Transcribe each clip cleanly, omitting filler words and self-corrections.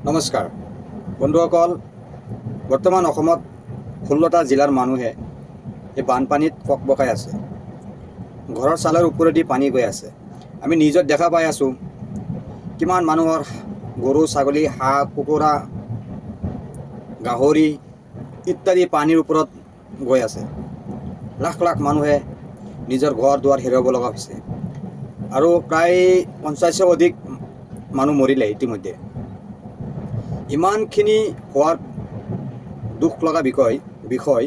নমস্কাৰ বন্ধুসকল, বৰ্তমান অসমত 16টা জিলাৰ মানুহে এই বানপানীত ককবকাই আছে। ঘৰৰ চালৰ ওপৰেদি পানী গৈ আছে। আমি নিজত দেখা পাই আছোঁ কিমান মানুহৰ গৰু, ছাগলী, হাঁহ, কুকুৰা, গাহৰি ইত্যাদি পানীৰ ওপৰত গৈ আছে। লাখ লাখ মানুহে নিজৰ ঘৰ দুৱাৰ হেৰুৱাব লগা হৈছে আৰু প্ৰায় 50ৰো অধিক মানুহ মৰিলে ইতিমধ্যে। ইমানখিনি হোৱাৰ দুখ লগা বিষয়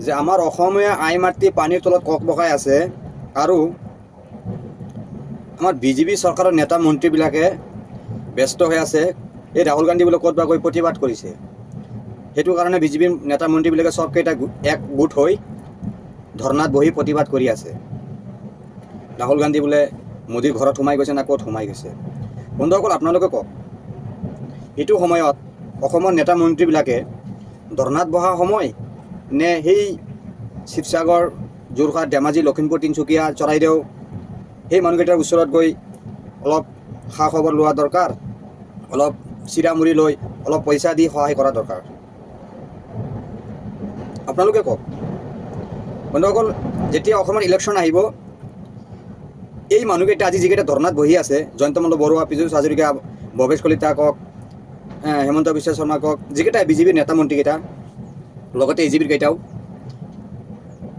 যে আমাৰ অসমীয়া আই মাতৃ পানীৰ তলত ককবকাই আছে আৰু আমাৰ বিজেপি চৰকাৰৰ নেতা মন্ত্ৰীবিলাকে ব্যস্ত হৈ আছে। এই ৰাহুল গান্ধী বোলে ক'ত বা গৈ প্ৰতিবাদ কৰিছে। সেইটো কাৰণে বিজেপিৰ নেতা মন্ত্ৰীবিলাকে চবকেইটা একগোট হৈ ধৰ্ণাত বহি প্ৰতিবাদ কৰি আছে। ৰাহুল গান্ধী বোলে মোদীৰ ঘৰত সোমাই গৈছে না ক'ত সোমাই গৈছে। বন্ধুসকল, আপোনালোকে কওক, এইটো সময়ত অসমৰ নেতা মন্ত্ৰীবিলাকে ধৰ্ণাত বহা সময় নে সেই শিৱসাগৰ, যোৰহাট, ধেমাজি, লখিমপুৰ, তিনিচুকীয়া, চৰাইদেউ সেই মানুহকেইটাৰ ওচৰত গৈ অলপ খা খবৰ লোৱা দৰকাৰ, অলপ চিৰামুৰি লৈ অলপ পইচা দি সহায় কৰা দৰকাৰ। আপোনালোকে কওক বন্ধুসকল, যেতিয়া অসমৰ ইলেকশ্যন আহিব, এই মানুহকেইটা আজি যিকেইটা ধৰ্ণাত বহি আছে, জয়ন্ত মল্ল বৰুৱা, পীযুষ হাজৰিকা, ভৱেশ কলিতা কওক, হেমন্ত বিশ্ব শৰ্মা কওক, যিকেইটা বিজেপিৰ নেতা মন্ত্ৰীকেইটা, লগতে এজিপিৰ কেইটাও,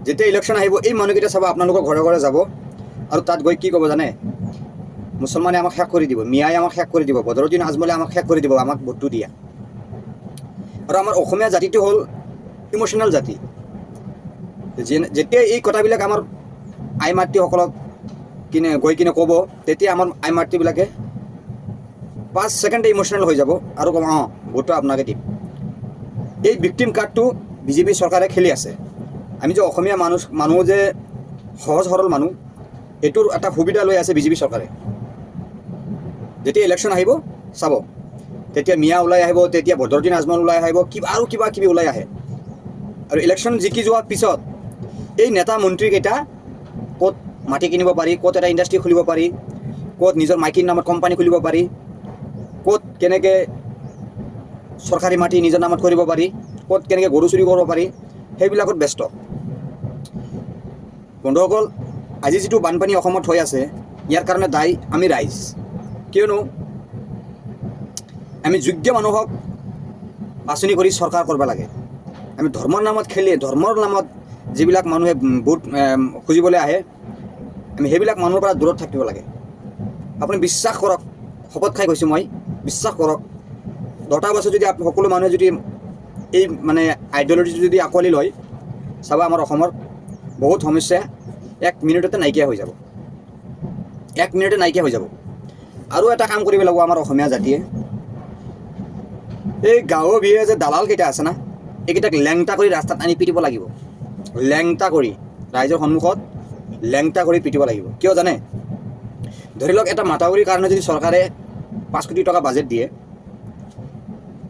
যেতিয়া ইলেকশ্যন আহিব এই মানুহকেইটা চাব আপোনালোকৰ ঘৰে ঘৰে যাব আৰু তাত গৈ কি ক'ব জানে? মুছলমানে আমাক শেষ কৰি দিব, মিয়াই আমাক শেষ কৰি দিব, বদৰুদ্দিন আজমলে আমাক শেষ কৰি দিব, আমাক ভোটটো দিয়া। আৰু আমাৰ অসমীয়া জাতিটো হ'ল ইম'চনেল জাতি। যেতিয়া এই কথাবিলাক আমাৰ আই মাতৃসকলক গৈ কিনে ক'ব, তেতিয়া আমাৰ আই মাতৃবিলাকে 5 ছেকেণ্ডে ইম'চনেল হৈ যাব আৰু ক'ব, অঁ ভোটটো আপোনাকে দিম। এই ভিক্টিম কাৰ্ডটো বিজেপি চৰকাৰে খেলি আছে। আমি যে অসমীয়া মানুহ যে সহজ সৰল মানুহ, এইটোৰ এটা সুবিধা লৈ আছে বিজেপি চৰকাৰে। যেতিয়া ইলেকশ্যন আহিব চাব, তেতিয়া মিয়া ওলাই আহিব, তেতিয়া বদৰুদ্দিন আজমল ওলাই আহিব, কিবা কিবি ওলাই আহে। আৰু ইলেকশ্যন জিকি যোৱাৰ পিছত এই নেতা মন্ত্ৰীকেইটা ক'ত মাটি কিনিব পাৰি, ক'ত এটা ইণ্ডাষ্ট্ৰী খুলিব পাৰি, ক'ত নিজৰ মাইকীৰ নামত কোম্পানী খুলিব পাৰি, ক'ত কেনেকৈ চৰকাৰী মাটি নিজৰ নামত কৰিব পাৰি, ক'ত কেনেকৈ গৰু চুৰি কৰিব পাৰি, সেইবিলাকত ব্যস্ত। বন্ধুসকল, আজি যিটো বানপানী অসমত হৈ আছে, ইয়াৰ কাৰণে দায়ী আমি ৰাইজ। কিয়নো আমি যোগ্য মানুহক বাছনি কৰি চৰকাৰ কৰিব লাগে। আমি ধৰ্মৰ নামত ধৰ্মৰ নামত যিবিলাক মানুহে ভোট খুজিবলৈ আহে, আমি সেইবিলাক মানুহৰ পৰা দূৰত থাকিব লাগে। আপুনি বিশ্বাস কৰক, শপত খাই কৈছোঁ মই, বিশ্বাস কৰক, 10টা বছৰ যদি সকলো মানুহে যদি এই আইডিঅ'লজিটো যদি আঁকোৱালি লয়, চাব আমাৰ অসমৰ বহুত সমস্যা 1 মিনিটতে নাইকিয়া হৈ যাব। 1 মিনিটতে নাইকিয়া হৈ যাব। আৰু এটা কাম কৰিব লাগিব আমাৰ অসমীয়া জাতিয়ে, এই গাঁৱৰ ভিৰে যে দালালকেইটা আছে না, এইকেইটাক লেংটা কৰি ৰাস্তাত আনি পিটিব লাগিব। লেংটা কৰি ৰাইজৰ সন্মুখত লেংটা কৰি পিটিব লাগিব। কিয় জানে? ধৰি লওক, এটা মাথাউৰিৰ কাৰণে যদি চৰকাৰে 5 কোটি টকা বাজেট দিয়ে,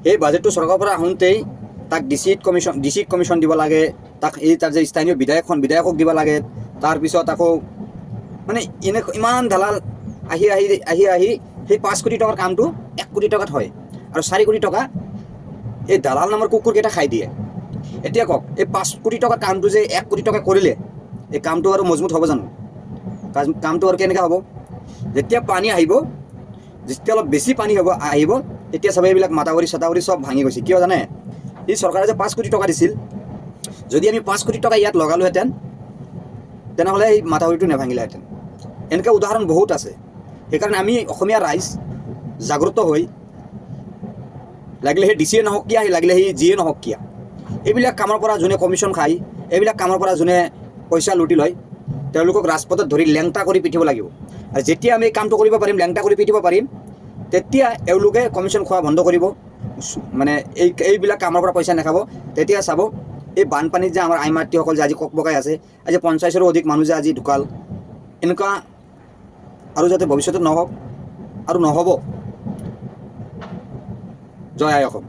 সেই বাজেটটো চৰকাৰৰ পৰা আহোঁতেই তাক ডিচিত কমিশ্যন দিব লাগে, তাক তাৰ যে স্থানীয় বিধায়কক দিব লাগে, তাৰপিছত আকৌ ইমান দালাল আহি সেই 5 কোটি টকাৰ কামটো 1 কোটি টকাত হয় আৰু 4 কোটি টকা এই দালাল নামৰ কুকুৰকেইটা খাই দিয়ে। এতিয়া কওক, এই 5 কোটি টকাৰ কামটো যে 1 কোটি টকা কৰিলে, এই কামটো আৰু মজবুত হ'ব জানো? কামটো আৰু কেনেকৈ হ'ব? যেতিয়া পানী আহিব, যেতিয়া অলপ বেছি পানী আহিব, তেতিয়া চবে এইবিলাক মাথাউৰি চব ভাঙি গৈছে। কিয় জানে? এই চৰকাৰে যে 5 কোটি টকা দিছিল, যদি আমি 5 কোটি টকা ইয়াত লগালোহেঁতেন, তেনেহ'লে এই মাথাউৰিটো নেভাঙিলেহেঁতেন। এনেকুৱা উদাহৰণ বহুত আছে। সেইকাৰণে আমি অসমীয়া ৰাইজ জাগ্ৰত হৈ, লাগিলে সেই ডিচিয়ে নহওক কিয়া, লাগিলে সেই যিয়ে নহওক কিয়া, এইবিলাক কামৰ পৰা যোনে কমিশ্যন খায়, এইবিলাক কামৰ পৰা যোনে পইচা লুটি লয়, তেওঁলোকক ৰাজপথত ধৰি লেংটা কৰি পিটিব লাগিব। আৰু যেতিয়া আমি এই কামটো কৰিব পাৰিম, লেংটা কৰি পিটিব পাৰিম, তেতিয়া এওঁলোকে কমিশ্যন খোৱা বন্ধ কৰিব, এইবিলাক কামৰ পৰা পইচা নাখাব। তেতিয়া চাব, এই বানপানীত যে আমাৰ আই মাতৃসকল যে আজি ককবকাই আছে, আজি 50ৰো অধিক মানুহ যে আজি ঢুকাল, এনেকুৱা আৰু যাতে ভৱিষ্যতে নহওক আৰু নহ'ব। জয় আই অসম।